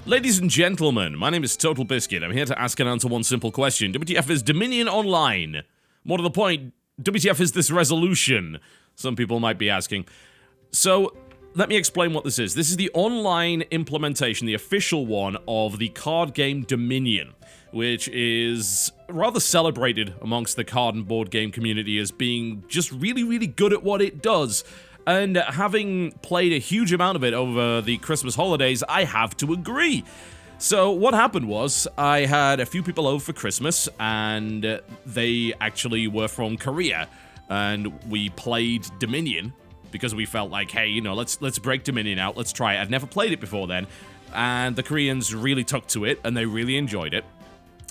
Ladies and gentlemen, my name is TotalBiscuit. I'm here to ask and answer one simple question. WTF is Dominion Online? More to the point, WTF is this resolution? Some people might be asking. So, let me explain what this is. This is the online implementation, the official one, of the card game Dominion, which is rather celebrated amongst the card and board game community as being just really, really good at what it does. And having played a huge amount of it over the Christmas holidays, I have to agree. So what happened was, I had a few people over for Christmas, and they actually were from Korea, and we played Dominion, because we felt like, hey, you know, let's break Dominion out, let's try it. I'd never played it before then, and the Koreans really took to it, and they really enjoyed it.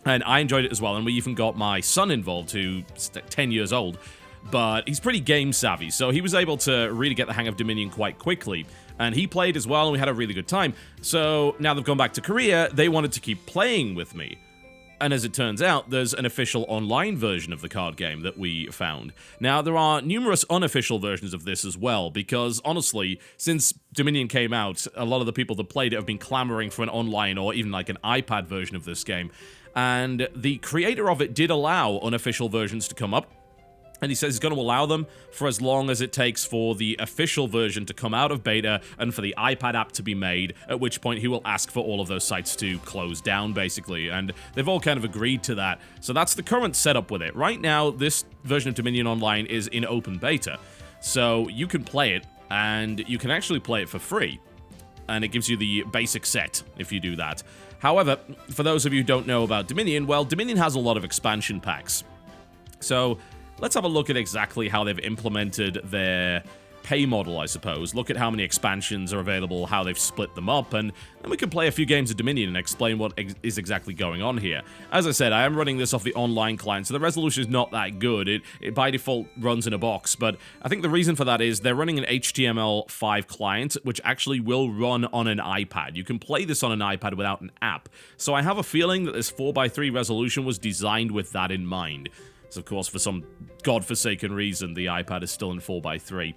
And I enjoyed it as well, and we even got my son involved, who's 10 years old, but he's pretty game savvy, so he was able to really get the hang of Dominion quite quickly. And he played as well, and we had a really good time. So now they've gone back to Korea, they wanted to keep playing with me. And as it turns out, there's an official online version of the card game that we found. Now, there are numerous unofficial versions of this as well, because honestly, since Dominion came out, a lot of the people that played it have been clamoring for an online or even like an iPad version of this game. And the creator of it did allow unofficial versions to come up. And he says he's going to allow them for as long as it takes for the official version to come out of beta and for the iPad app to be made, at which point he will ask for all of those sites to close down, basically. And they've all kind of agreed to that. So that's the current setup with it. Right now, this version of Dominion Online is in open beta. So you can play it, and you can actually play it for free. And it gives you the basic set if you do that. However, for those of you who don't know about Dominion, well, Dominion has a lot of expansion packs. So let's have a look at exactly how they've implemented their pay model, I suppose. Look at how many expansions are available, how they've split them up, and then we can play a few games of Dominion and explain what is exactly going on here. As I said, I am running this off the online client, so the resolution is not that good. It by default runs in a box, but I think the reason for that is they're running an HTML5 client, which actually will run on an iPad. You can play this on an iPad without an app. So I have a feeling that this 4:3 resolution was designed with that in mind. So, of course, for some godforsaken reason, the iPad is still in 4:3.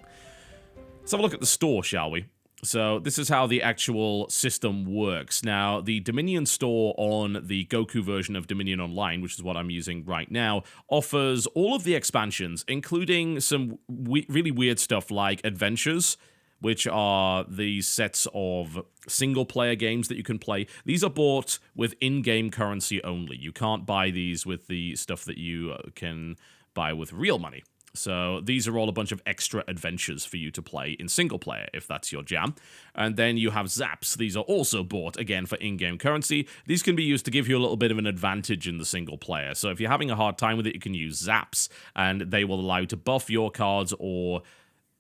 Let's have a look at the store, shall we? So, this is how the actual system works. Now, the Dominion store on the Goku version of Dominion Online, which is what I'm using right now, offers all of the expansions, including some really weird stuff like adventures, which are these sets of single-player games that you can play. These are bought with in-game currency only. You can't buy these with the stuff that you can buy with real money. So these are all a bunch of extra adventures for you to play in single-player, if that's your jam. And then you have zaps. These are also bought, again, for in-game currency. These can be used to give you a little bit of an advantage in the single-player. So if you're having a hard time with it, you can use zaps, and they will allow you to buff your cards or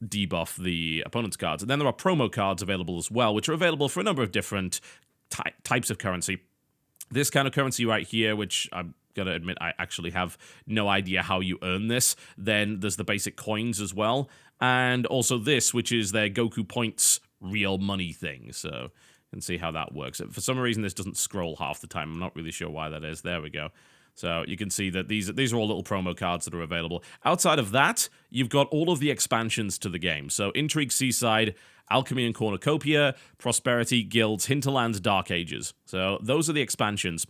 debuff the opponent's cards. And then there are promo cards available as well, which are available for a number of different types of currency. This kind of currency right here, which I'm going to admit I actually have no idea how you earn this. Then there's the basic coins as well. And also this, which is their Goku Points real money thing. So you can see how that works. For some reason, this doesn't scroll half the time. I'm not really sure why that is. There we go. So you can see that these are all little promo cards that are available. Outside of that, you've got all of the expansions to the game. So Intrigue Seaside, Alchemy and Cornucopia, Prosperity, Guilds, Hinterlands, Dark Ages. So those are the expansions.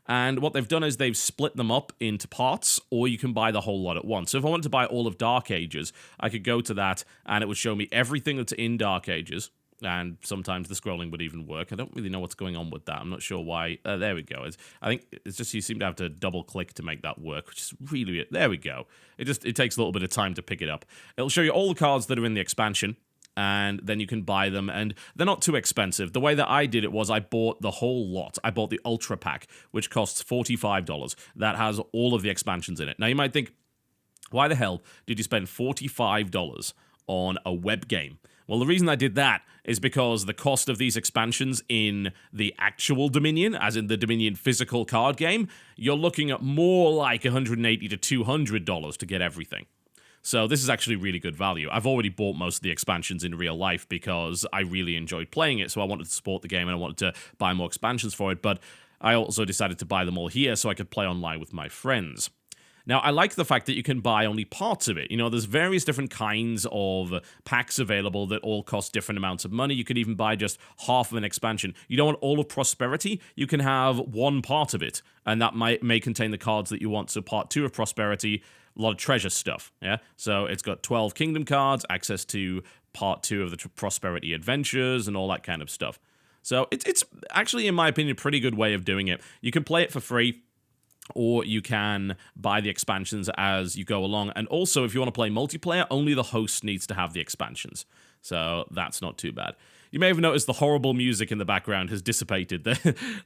And what they've done is they've split them up into parts, or you can buy the whole lot at once. So if I wanted to buy all of Dark Ages, I could go to that, and it would show me everything that's in Dark Ages. And sometimes the scrolling would even work. I don't really know what's going on with that. I'm not sure why. There we go. I think it's just you seem to have to double-click to make that work, which is really weird. There we go. It takes a little bit of time to pick it up. It'll show you all the cards that are in the expansion, and then you can buy them, and they're not too expensive. The way that I did it was I bought the whole lot. I bought the Ultra Pack, which costs $45. That has all of the expansions in it. Now, you might think, why the hell did you spend $45 on a web game? Well, the reason I did that is because the cost of these expansions in the actual Dominion, as in the Dominion physical card game, you're looking at more like $180 to $200 to get everything. So this is actually really good value. I've already bought most of the expansions in real life because I really enjoyed playing it, so I wanted to support the game and I wanted to buy more expansions for it, but I also decided to buy them all here so I could play online with my friends. Now, I like the fact that you can buy only parts of it. You know, there's various different kinds of packs available that all cost different amounts of money. You could even buy just half of an expansion. You don't want all of Prosperity? You can have one part of it, and that may contain the cards that you want. So part 2 of Prosperity, a lot of treasure stuff, yeah? So it's got 12 Kingdom cards, access to part 2 of the Prosperity Adventures, and all that kind of stuff. So it's actually, in my opinion, a pretty good way of doing it. You can play it for free, or you can buy the expansions as you go along. And also, if you want to play multiplayer, only the host needs to have the expansions. So that's not too bad. You may have noticed the horrible music in the background has dissipated.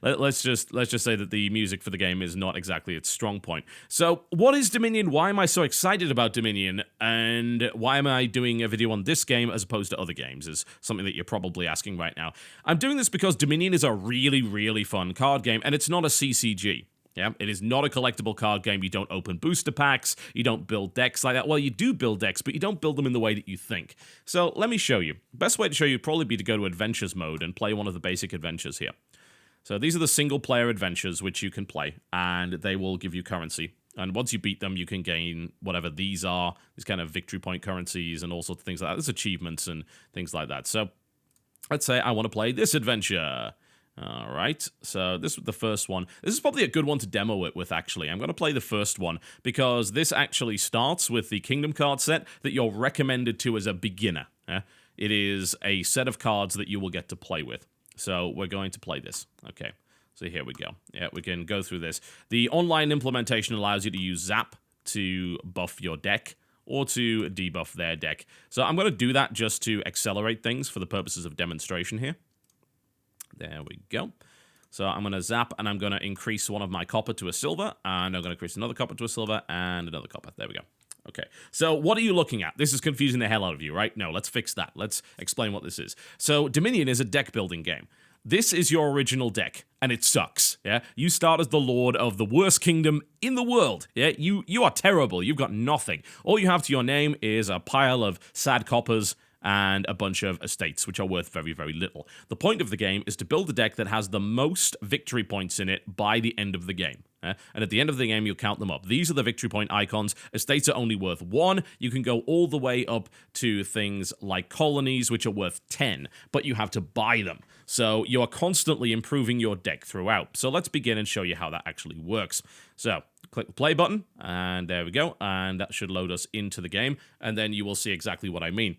let's just say that the music for the game is not exactly its strong point. So what is Dominion? Why am I so excited about Dominion? And why am I doing a video on this game as opposed to other games? Is something that you're probably asking right now. I'm doing this because Dominion is a really, really fun card game, and it's not a CCG. Yeah, it is not a collectible card game. You don't open booster packs. You don't build decks like that. Well, you do build decks, but you don't build them in the way that you think. So let me show you. Best way to show you would probably be to go to Adventures mode and play one of the basic adventures here. So these are the single-player adventures which you can play, and they will give you currency. And once you beat them, you can gain whatever these are, these kind of victory point currencies and all sorts of things like that. There's achievements and things like that. So let's say I want to play this adventure. All right, so this is the first one. This is probably a good one to demo it with, actually. I'm going to play the first one because this actually starts with the Kingdom card set that you're recommended to as a beginner. It is a set of cards that you will get to play with. So we're going to play this. Okay, so here we go. Yeah, we can go through this. The online implementation allows you to use Zap to buff your deck or to debuff their deck. So I'm going to do that just to accelerate things for the purposes of demonstration here. There we go. So I'm going to zap, and I'm going to increase one of my copper to a silver, and I'm going to increase another copper to a silver, and another copper. There we go. Okay, so what are you looking at? This is confusing the hell out of you, right? No, let's fix that. Let's explain what this is. So Dominion is a deck-building game. This is your original deck, and it sucks, yeah? You start as the lord of the worst kingdom in the world, yeah? You are terrible. You've got nothing. All you have to your name is a pile of sad coppers and a bunch of estates, which are worth very, very little. The point of the game is to build a deck that has the most victory points in it by the end of the game. And at the end of the game, you'll count them up. These are the victory point icons. Estates are only worth 1. You can go all the way up to things like colonies, which are worth 10, but you have to buy them. So you are constantly improving your deck throughout. So let's begin and show you how that actually works. So click the play button, and there we go. And that should load us into the game, and then you will see exactly what I mean.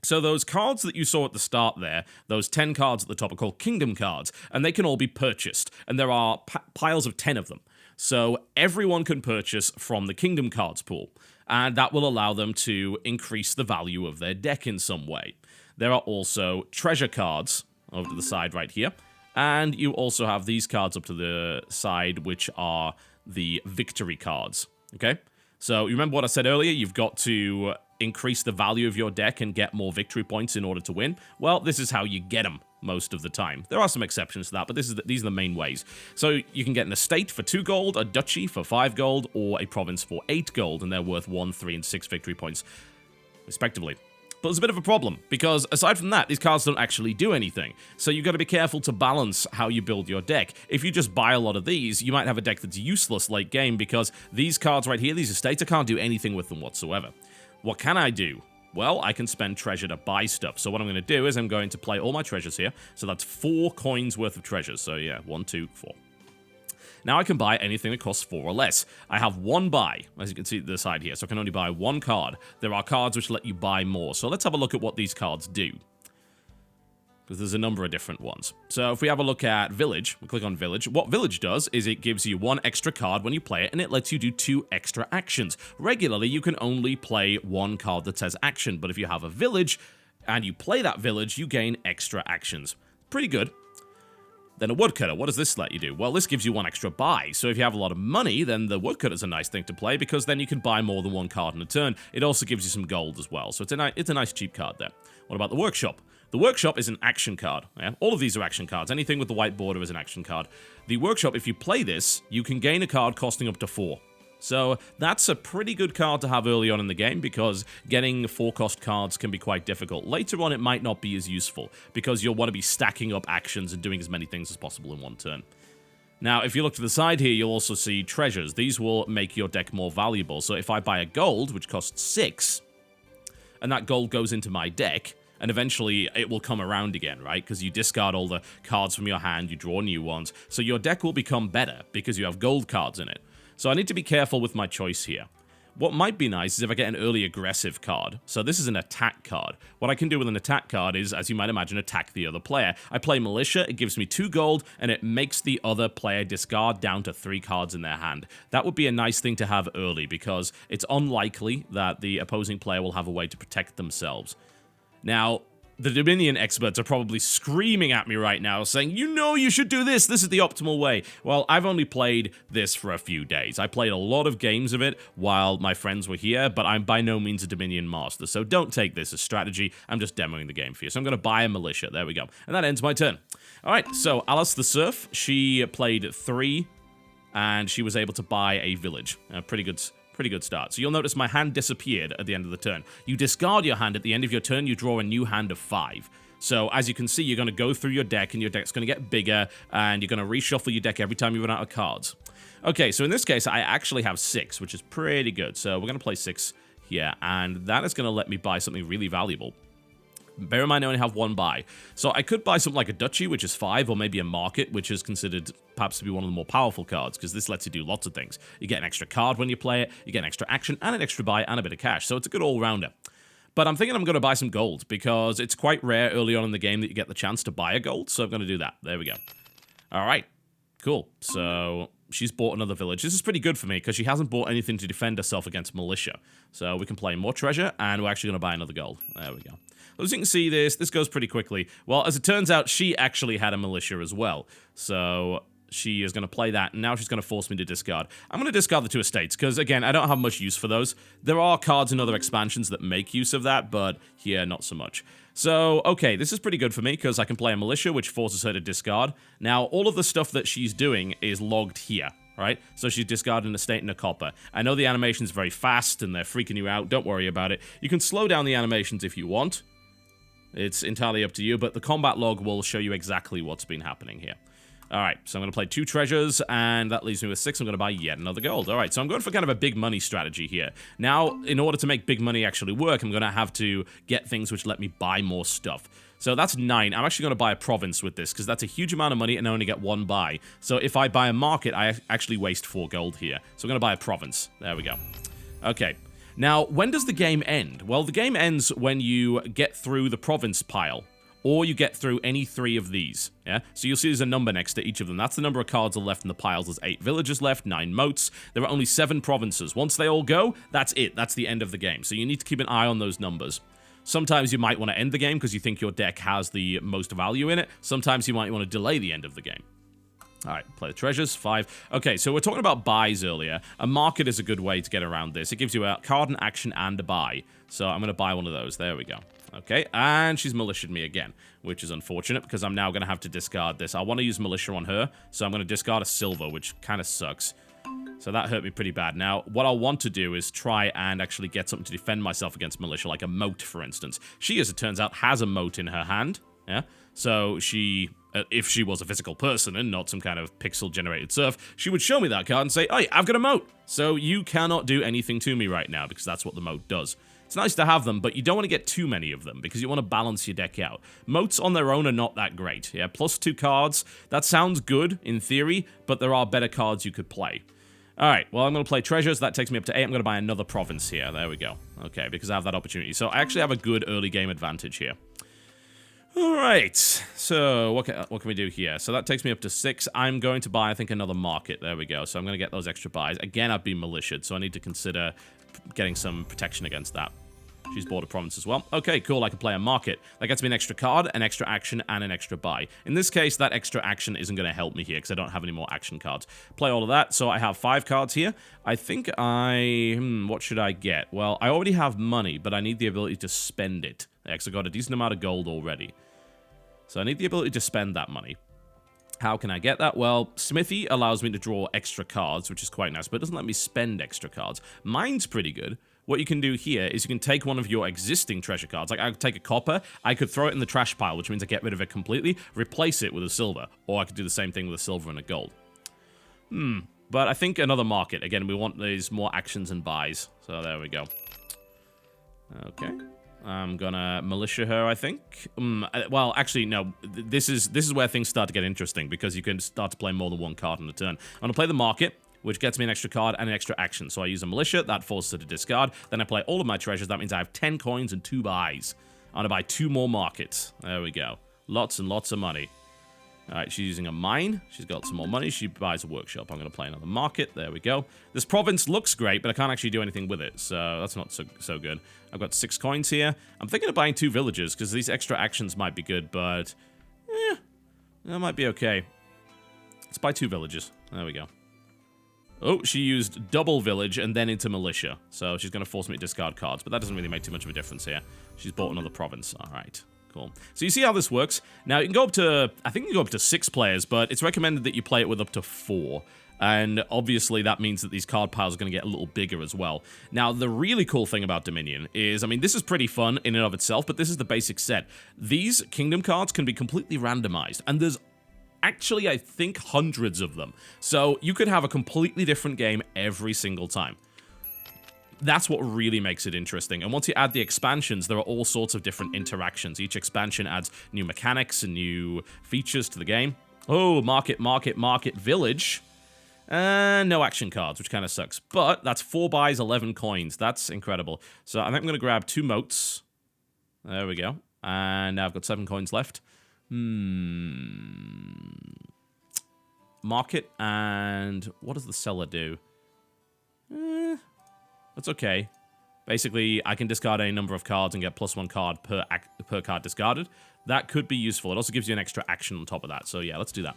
So those cards that you saw at the start there, those 10 cards at the top are called Kingdom cards, and they can all be purchased, and there are piles of 10 of them. So everyone can purchase from the Kingdom cards pool, and that will allow them to increase the value of their deck in some way. There are also treasure cards over to the side right here, and you also have these cards up to the side, which are the victory cards, okay? So you remember what I said earlier? You've got to increase the value of your deck and get more victory points in order to win. Well, this is how you get them most of the time. There are some exceptions to that, but these are the main ways. So you can get an estate for 2 gold, a duchy for 5 gold, or a province for 8 gold, and they're worth 1, 3, and 6 victory points, respectively. But there's a bit of a problem, because aside from that, these cards don't actually do anything. So you've got to be careful to balance how you build your deck. If you just buy a lot of these, you might have a deck that's useless late game, because these cards right here, these estates, I can't do anything with them whatsoever. What can I do? Well, I can spend treasure to buy stuff. So what I'm going to do is I'm going to play all my treasures here. So that's 4 coins worth of treasures. So yeah, 1, 2, 4. Now I can buy anything that costs 4 or less. I have 1 buy, as you can see at the side here, so I can only buy 1 card. There are cards which let you buy more. So let's have a look at what these cards do, because there's a number of different ones. So if we have a look at Village, we click on Village. What Village does is it gives you 1 extra card when you play it, and it lets you do 2 extra actions. Regularly, you can only play 1 card that says action, but if you have a Village and you play that Village, you gain extra actions. Pretty good. Then a Woodcutter, what does this let you do? Well, this gives you 1 extra buy, so if you have a lot of money, then the Woodcutter's a nice thing to play, because then you can buy more than 1 card in a turn. It also gives you some gold as well, so it's a nice cheap card there. What about the Workshop? The Workshop is an action card. Yeah? All of these are action cards. Anything with the white border is an action card. The Workshop, if you play this, you can gain a card costing up to 4. So that's a pretty good card to have early on in the game, because getting 4-cost cards can be quite difficult. Later on, it might not be as useful, because you'll want to be stacking up actions and doing as many things as possible in 1 turn. Now, if you look to the side here, you'll also see treasures. These will make your deck more valuable. So if I buy a gold, which costs 6, and that gold goes into my deck, and eventually it will come around again, right? Because you discard all the cards from your hand, you draw new ones. So your deck will become better because you have gold cards in it. So I need to be careful with my choice here. What might be nice is if I get an early aggressive card. So this is an attack card. What I can do with an attack card is, as you might imagine, attack the other player. I play Militia, it gives me 2 gold, and it makes the other player discard down to 3 cards in their hand. That would be a nice thing to have early, because it's unlikely that the opposing player will have a way to protect themselves. Now, the Dominion experts are probably screaming at me right now, saying, you know you should do this, this is the optimal way. Well, I've only played this for a few days. I played a lot of games of it while my friends were here, but I'm by no means a Dominion master, so don't take this as strategy. I'm just demoing the game for you. So I'm going to buy a Militia. There we go. And that ends my turn. All right, so Alice the Serf, she played 3, and she was able to buy a village. Pretty good start. So you'll notice my hand disappeared at the end of the turn. You discard your hand at the end of your turn, you draw a new hand of 5. So as you can see, you're going to go through your deck, and your deck's going to get bigger, and you're going to reshuffle your deck every time you run out of cards. Okay, so in this case, I actually have 6, which is pretty good. So we're going to play 6 here, and that is going to let me buy something really valuable. Bear in mind I only have 1 buy. So I could buy something like a Duchy, which is 5, or maybe a Market, which is considered perhaps to be one of the more powerful cards, because this lets you do lots of things. You get an extra card when you play it, you get an extra action, and an extra buy, and a bit of cash. So it's a good all-rounder. But I'm thinking I'm going to buy some gold, because it's quite rare early on in the game that you get the chance to buy a gold, so I'm going to do that. There we go. All right. Cool. So she's bought another village. This is pretty good for me, because she hasn't bought anything to defend herself against Militia. So we can play more treasure, and we're actually going to buy another gold. There we go. As you can see, this goes pretty quickly. Well, as it turns out, she actually had a Militia as well. So she is going to play that, and now she's going to force me to discard. I'm going to discard the 2 estates, because, again, I don't have much use for those. There are cards in other expansions that make use of that, but here, not so much. So, okay, this is pretty good for me, because I can play a Militia, which forces her to discard. Now, all of the stuff that she's doing is logged here. Right? So she's discarding an estate and a copper. I know the animation's very fast, and they're freaking you out. Don't worry about it. You can slow down the animations if you want. It's entirely up to you, but the combat log will show you exactly what's been happening here. Alright, so I'm going to play 2 treasures, and that leaves me with 6. I'm going to buy yet another gold. Alright, so I'm going for kind of a big money strategy here. Now, in order to make big money actually work, I'm going to have to get things which let me buy more stuff. So that's 9. I'm actually going to buy a province with this, because that's a huge amount of money, and I only get 1 buy. So if I buy a market, I actually waste 4 gold here. So I'm going to buy a province. There we go. Okay. Now, when does the game end? Well, the game ends when you get through the province pile, or you get through any 3 of these, yeah? So you'll see there's a number next to each of them. That's the number of cards left in the piles. There's 8 villages left, 9 moats. There are only 7 provinces. Once they all go, that's it. That's the end of the game. So you need to keep an eye on those numbers. Sometimes you might want to end the game because you think your deck has the most value in it. Sometimes you might want to delay the end of the game. All right, play the treasures, 5. Okay, so we're talking about buys earlier. A market is a good way to get around this. It gives you a card, an action, and a buy. So I'm going to buy one of those. There we go. Okay, and she's militiaed me again, which is unfortunate because I'm now going to have to discard this. I want to use militia on her, so I'm going to discard a silver, which kind of sucks. So that hurt me pretty bad. Now, what I want to do is try and actually get something to defend myself against militia, like a moat, for instance. She, as it turns out, has a moat in her hand. Yeah, so she, if she was a physical person and not some kind of pixel-generated serf, she would show me that card and say, hey, I've got a moat. So you cannot do anything to me right now because that's what the moat does. It's nice to have them, but you don't want to get too many of them because you want to balance your deck out. Moats on their own are not that great. Yeah, plus 2 cards. That sounds good in theory, but there are better cards you could play. All right, well, I'm going to play treasures. That takes me up to 8. I'm going to buy another province here. There we go. Okay, because I have that opportunity. So I actually have a good early game advantage here. All right, so what can we do here? So that takes me up to 6. I'm going to buy, I think, another market. There we go. So I'm going to get those extra buys. Again, I've been militiaed, so I need to consider getting some protection against that. She's bought a province as well. Okay, cool. I can play a market. That gets me an extra card, an extra action, and an extra buy. In this case, that extra action isn't going to help me here because I don't have any more action cards. Play all of that. So I have 5 cards here. I think what should I get? Well, I already have money, but I need the ability to spend it. Because I got a decent amount of gold already. So I need the ability to spend that money. How can I get that? Well, Smithy allows me to draw extra cards, which is quite nice, but it doesn't let me spend extra cards. Mine's pretty good. What you can do here is you can take one of your existing treasure cards. Like, I could take a copper, I could throw it in the trash pile, which means I get rid of it completely, replace it with a silver. Or I could do the same thing with a silver and a gold. But I think another market. Again, we want these more actions and buys. So there we go. Okay. I'm gonna militia her, I think. Well, actually, no. This is where things start to get interesting, because you can start to play more than one card in a turn. I'm gonna play the market, which gets me an extra card and an extra action. So I use a militia, that forces her to discard. Then I play all of my treasures. That means I have 10 coins and 2 buys. I'm gonna buy 2 more markets. There we go. Lots and lots of money. Alright, she's using a mine. She's got some more money. She buys a workshop. I'm going to play another market. There we go. This province looks great, but I can't actually do anything with it, so that's not so good. I've got 6 coins here. I'm thinking of buying 2 villages, because these extra actions might be good, but... that might be okay. Let's buy 2 villages. There we go. Oh, she used double village and then into militia, so she's going to force me to discard cards, but that doesn't really make too much of a difference here. She's bought another province. Alright. Cool. So you see how this works? Now, you can go up to, I think you can go up to 6 players, but it's recommended that you play it with up to 4. And obviously that means that these card piles are going to get a little bigger as well. Now, the really cool thing about Dominion is, I mean, this is pretty fun in and of itself, but this is the basic set. These kingdom cards can be completely randomized, and there's actually, I think, hundreds of them. So you could have a completely different game every single time. That's what really makes it interesting. And once you add the expansions, there are all sorts of different interactions. Each expansion adds new mechanics and new features to the game. Oh, market, village. And no action cards, which kind of sucks. But that's 4 buys, 11 coins. That's incredible. So I think I'm going to grab 2 moats. There we go. And now I've got 7 coins left. Market, and what does the seller do? That's okay. Basically, I can discard any number of cards and get +1 card per card discarded. That could be useful. It also gives you an extra action on top of that. So yeah, let's do that.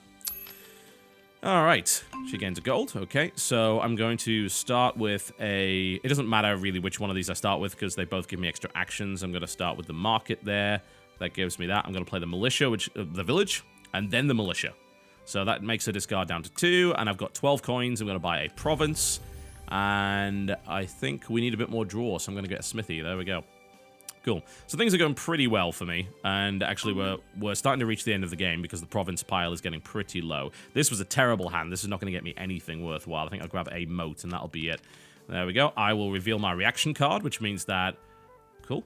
Alright, she gains a gold. Okay, so I'm going to start with a... It doesn't matter really which one of these I start with, because they both give me extra actions. I'm going to start with the market there. That gives me that. I'm going to play the militia, the village, and then the militia. So that makes a discard down to 2, and I've got 12 coins. I'm going to buy a province. And I think we need a bit more draw, so I'm going to get a smithy. There we go. Cool. So things are going pretty well for me, and actually we're starting to reach the end of the game because the province pile is getting pretty low. This was a terrible hand. This is not going to get me anything worthwhile. I think I'll grab a moat, and that'll be it. There we go. I will reveal my reaction card, which means that... Cool.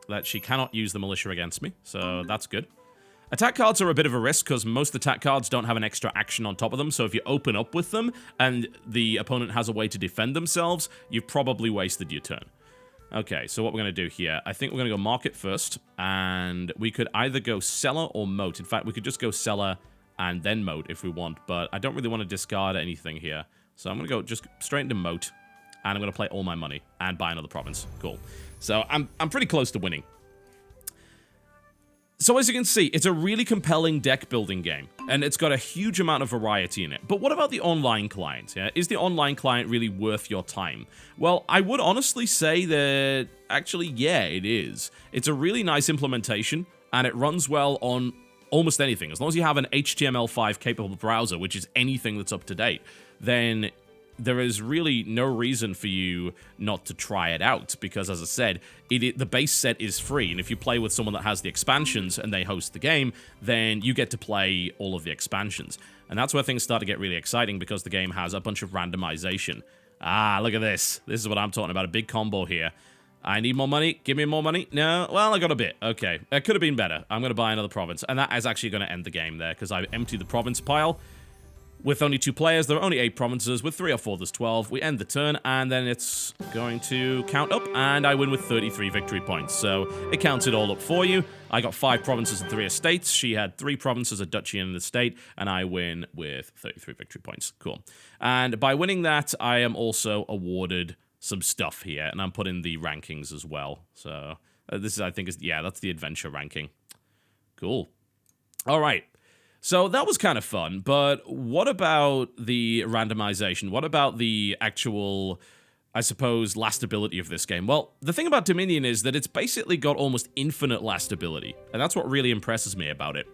That she cannot use the militia against me, so that's good. Attack cards are a bit of a risk, because most attack cards don't have an extra action on top of them, so if you open up with them, and the opponent has a way to defend themselves, you've probably wasted your turn. Okay, so what we're going to do here, I think we're going to go market first, and we could either go cellar or moat. In fact, we could just go cellar and then moat if we want, but I don't really want to discard anything here. So I'm going to go just straight into moat, and I'm going to play all my money and buy another province. Cool. So I'm pretty close to winning. So as you can see, it's a really compelling deck-building game, and it's got a huge amount of variety in it. But what about the online client? Yeah? Is the online client really worth your time? Well, I would honestly say that, actually, yeah, it is. It's a really nice implementation, and it runs well on almost anything. As long as you have an HTML5 capable browser, which is anything that's up to date, then there is really no reason for you not to try it out, because, as I said, the base set is free, and if you play with someone that has the expansions and they host the game, then you get to play all of the expansions. And that's where things start to get really exciting, because the game has a bunch of randomization. Ah, look at this. This is what I'm talking about, a big combo here. I need more money. Give me more money. No, well, I got a bit. Okay, it could have been better. I'm going to buy another province, and that is actually going to end the game there, because I've emptied the province pile. With only 2 players, there are only 8 provinces. With 3 or 4, there's 12. We end the turn, and then it's going to count up, and I win with 33 victory points. So it counts it all up for you. I got 5 provinces and 3 estates. She had 3 provinces, a duchy, and an estate, and I win with 33 victory points. Cool. And by winning that, I am also awarded some stuff here, and I'm putting the rankings as well. So this is, I think, yeah, that's the adventure ranking. Cool. All right. So that was kind of fun, but what about the randomization? What about the actual, I suppose, lastability of this game? Well, the thing about Dominion is that it's basically got almost infinite lastability, and that's what really impresses me about it.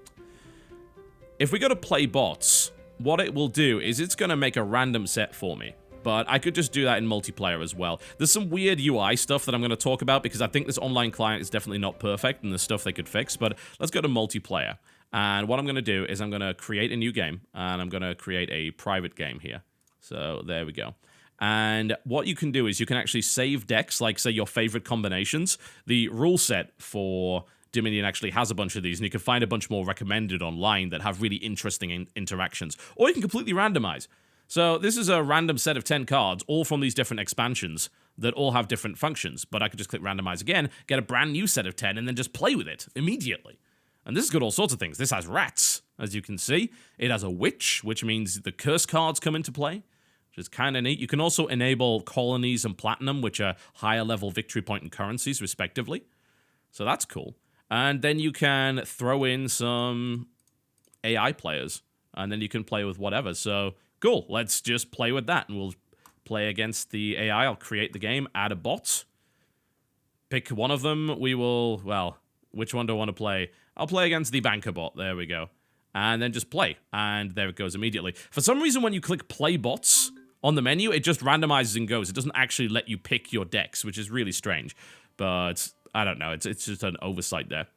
If we go to play bots, what it will do is it's going to make a random set for me, but I could just do that in multiplayer as well. There's some weird UI stuff that I'm going to talk about, because I think this online client is definitely not perfect, and there's stuff they could fix, but let's go to multiplayer. And what I'm going to do is I'm going to create a new game, and I'm going to create a private game here. So there we go. And what you can do is you can actually save decks, like, say, your favorite combinations. The rule set for Dominion actually has a bunch of these, and you can find a bunch more recommended online that have really interesting interactions. Or you can completely randomize. So this is a random set of 10 cards, all from these different expansions that all have different functions. But I could just click randomize again, get a brand new set of 10, and then just play with it immediately. And this has got all sorts of things. This has rats, as you can see. It has a witch, which means the curse cards come into play, which is kind of neat. You can also enable colonies and platinum, which are higher level victory point and currencies, respectively. So that's cool. And then you can throw in some AI players, and then you can play with whatever. So, cool. Let's just play with that, and we'll play against the AI. I'll create the game, add a bot. Pick one of them. We will, well, which one do I want to play? I'll play against the banker bot. There we go. And then just play. And there it goes immediately. For some reason, when you click play bots on the menu, it just randomizes and goes. It doesn't actually let you pick your decks, which is really strange. But I don't know. It's just an oversight there.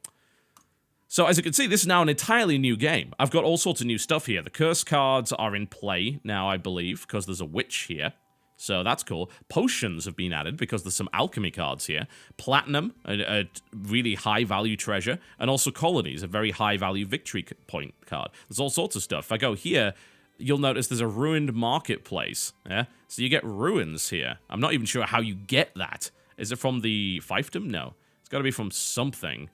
So as you can see, this is now an entirely new game. I've got all sorts of new stuff here. The curse cards are in play now, I believe, because there's a witch here. So that's cool. Potions have been added because there's some alchemy cards here. Platinum, a really high-value treasure. And also colonies, a very high-value victory point card. There's all sorts of stuff. If I go here, you'll notice there's a ruined marketplace. Yeah, so you get ruins here. I'm not even sure how you get that. Is it from the fiefdom? No. It's got to be from something.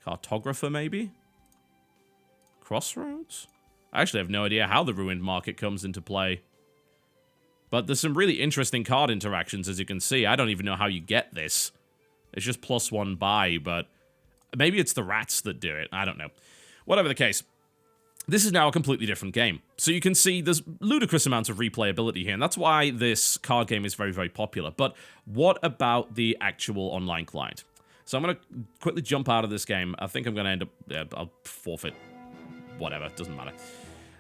Cartographer, maybe? Crossroads? I actually have no idea how the ruined market comes into play. But there's some really interesting card interactions, as you can see. I don't even know how you get this. It's just +1 buy, but maybe it's the rats that do it. I don't know. Whatever the case. This is now a completely different game. So you can see there's ludicrous amounts of replayability here, and that's why this card game is very, very popular. But what about the actual online client? So I'm going to quickly jump out of this game. I think I'm going to end up... Yeah, I'll forfeit. Whatever, it doesn't matter.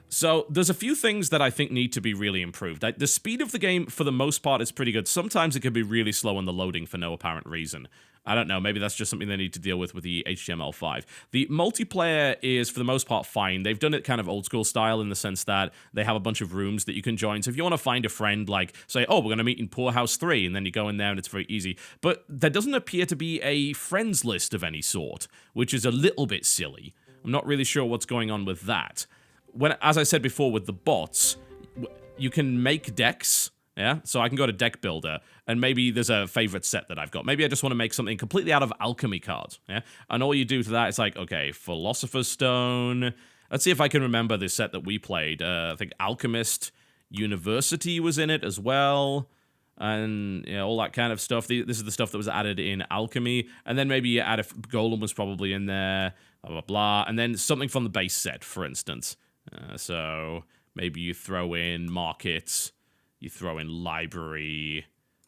So there's a few things that I think need to be really improved. The speed of the game, for the most part, is pretty good. Sometimes it can be really slow in the loading for no apparent reason. I don't know, maybe that's just something they need to deal with the HTML5. The multiplayer is, for the most part, fine. They've done it kind of old school style in the sense that they have a bunch of rooms that you can join. So if you want to find a friend, like, say, oh, we're going to meet in Poorhouse 3, and then you go in there and it's very easy. But there doesn't appear to be a friends list of any sort, which is a little bit silly. I'm not really sure what's going on with that. As I said before with the bots, you can make decks, yeah? So I can go to deck builder, and maybe there's a favorite set that I've got. Maybe I just want to make something completely out of alchemy cards, yeah? And all you do to that is like, okay, Philosopher's Stone. Let's see if I can remember this set that we played. I think Alchemist University was in it as well, and you know, all that kind of stuff. This is the stuff that was added in Alchemy, and then maybe you add a Golem was probably in there, blah, blah, blah, and then something from the base set, for instance. So maybe you throw in markets, you throw in library,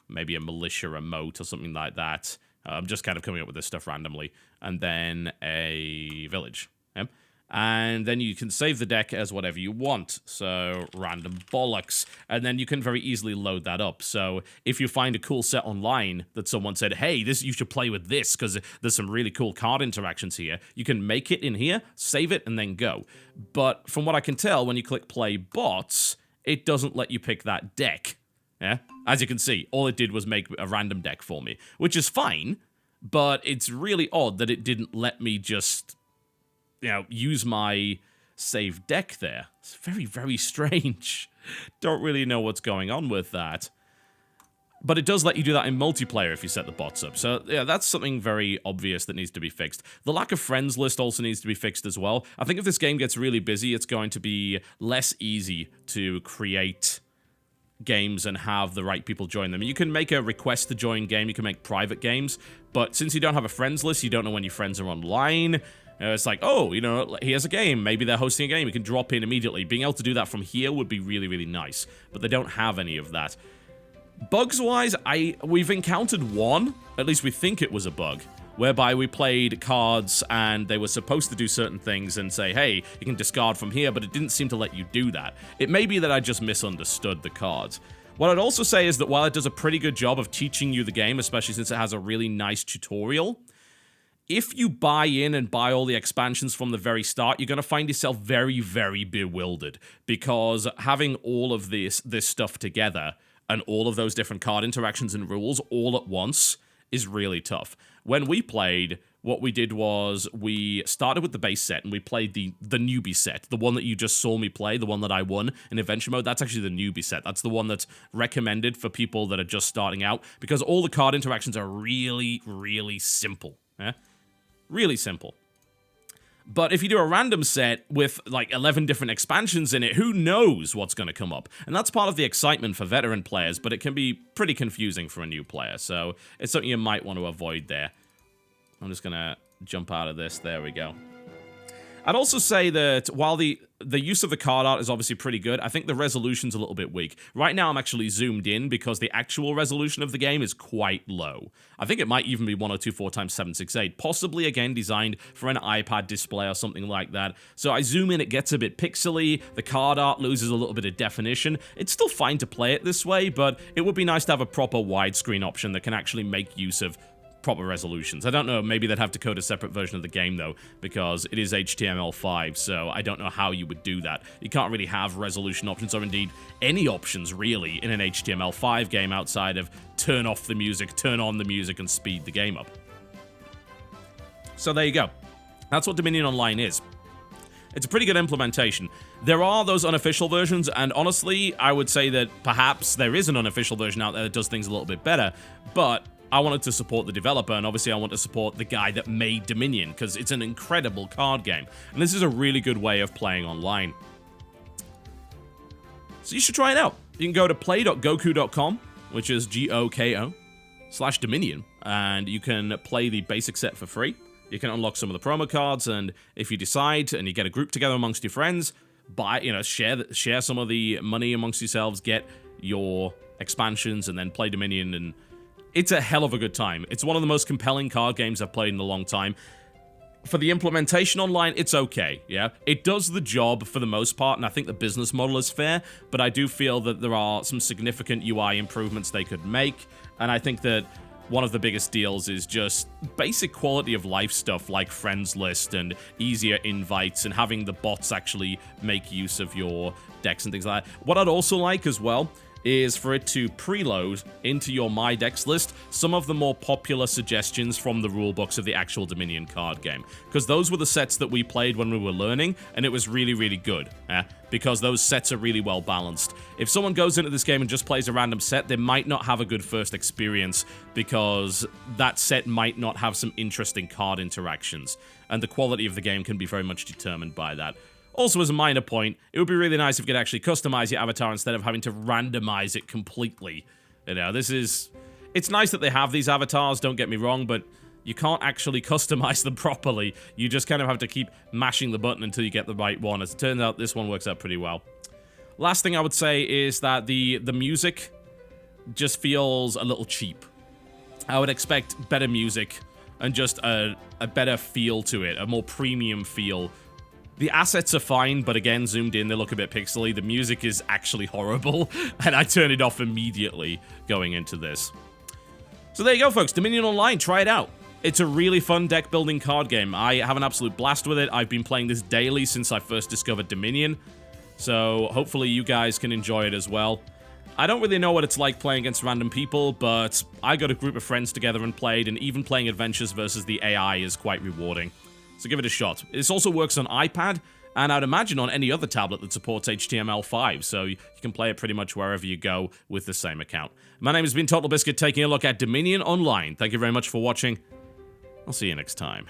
maybe a militia remote or something like that. I'm just kind of coming up with this stuff randomly. And then a village. Yeah? And then you can save the deck as whatever you want. So random bollocks. And then you can very easily load that up. So if you find a cool set online that someone said, hey, you should play with this because there's some really cool card interactions here, you can make it in here, save it, and then go. But from what I can tell, when you click play bots, it doesn't let you pick that deck. Yeah? As you can see, all it did was make a random deck for me, which is fine, but it's really odd that it didn't let me just, you know, use my save deck there. It's very, very strange. Don't really know what's going on with that. But it does let you do that in multiplayer if you set the bots up. So, yeah, that's something very obvious that needs to be fixed. The lack of friends list also needs to be fixed as well. I think if this game gets really busy, it's going to be less easy to create games and have the right people join them. You can make a request to join game, you can make private games, but since you don't have a friends list, you don't know when your friends are online. It's like, oh, you know, here's a game. Maybe they're hosting a game. You can drop in immediately. Being able to do that from here would be really, really nice, but they don't have any of that. Bugs-wise, we've encountered one, at least we think it was a bug, whereby we played cards and they were supposed to do certain things and say, hey, you can discard from here, but it didn't seem to let you do that. It may be that I just misunderstood the cards. What I'd also say is that while it does a pretty good job of teaching you the game, especially since it has a really nice tutorial, if you buy in and buy all the expansions from the very start, you're going to find yourself very, very bewildered, because having all of this stuff together and all of those different card interactions and rules all at once is really tough. When we played, what we did was we started with the base set and we played the newbie set, the one that you just saw me play, the one that I won in adventure mode. That's actually the newbie set. That's the one that's recommended for people that are just starting out, because all the card interactions are really, really simple. Yeah? Really simple. But if you do a random set with like 11 different expansions in it, who knows what's going to come up? And that's part of the excitement for veteran players, but it can be pretty confusing for a new player. So it's something you might want to avoid there. I'm just going to jump out of this. There we go. I'd also say that while the use of the card art is obviously pretty good, I think the resolution's a little bit weak. Right now I'm actually zoomed in because the actual resolution of the game is quite low. I think it might even be 1024x768, possibly again designed for an iPad display or something like that. So I zoom in, it gets a bit pixely, the card art loses a little bit of definition. It's still fine to play it this way, but it would be nice to have a proper widescreen option that can actually make use of proper resolutions. I don't know, maybe they'd have to code a separate version of the game though, because it is HTML5, so I don't know how you would do that. You can't really have resolution options, or indeed any options really, in an HTML5 game outside of turn off the music, turn on the music, and speed the game up. So there you go. That's what Dominion Online is. It's a pretty good implementation. There are those unofficial versions, and honestly, I would say that perhaps there is an unofficial version out there that does things a little bit better, but I wanted to support the developer, and obviously I want to support the guy that made Dominion, because it's an incredible card game, and this is a really good way of playing online. So you should try it out. You can go to play.goku.com, which is GOKO/Dominion, and you can play the basic set for free. You can unlock some of the promo cards, and if you decide, and you get a group together amongst your friends, share some of the money amongst yourselves, get your expansions, and then play Dominion, and it's a hell of a good time. It's one of the most compelling card games I've played in a long time. For the implementation online, it's okay, yeah? It does the job for the most part, and I think the business model is fair, but I do feel that there are some significant UI improvements they could make, and I think that one of the biggest deals is just basic quality of life stuff like friends list and easier invites and having the bots actually make use of your decks and things like that. What I'd also like as well is for it to preload into your My Decks list some of the more popular suggestions from the rulebooks of the actual Dominion card game. Because those were the sets that we played when we were learning, and it was really, really good. Because those sets are really well balanced. If someone goes into this game and just plays a random set, they might not have a good first experience, because that set might not have some interesting card interactions. And the quality of the game can be very much determined by that. Also, as a minor point, it would be really nice if you could actually customize your avatar instead of having to randomize it completely. You know, it's nice that they have these avatars, don't get me wrong, but you can't actually customize them properly. You just kind of have to keep mashing the button until you get the right one. As it turns out, this one works out pretty well. Last thing I would say is that the music just feels a little cheap. I would expect better music and just a better feel to it, a more premium feel. The assets are fine, but again, zoomed in, they look a bit pixely. The music is actually horrible, and I turned it off immediately going into this. So there you go, folks. Dominion Online, try it out. It's a really fun deck-building card game. I have an absolute blast with it. I've been playing this daily since I first discovered Dominion, so hopefully you guys can enjoy it as well. I don't really know what it's like playing against random people, but I got a group of friends together and played, and even playing adventures versus the AI is quite rewarding. So give it a shot. This also works on iPad, and I'd imagine on any other tablet that supports HTML5, so you can play it pretty much wherever you go with the same account. My name has been TotalBiscuit, taking a look at Dominion Online. Thank you very much for watching. I'll see you next time.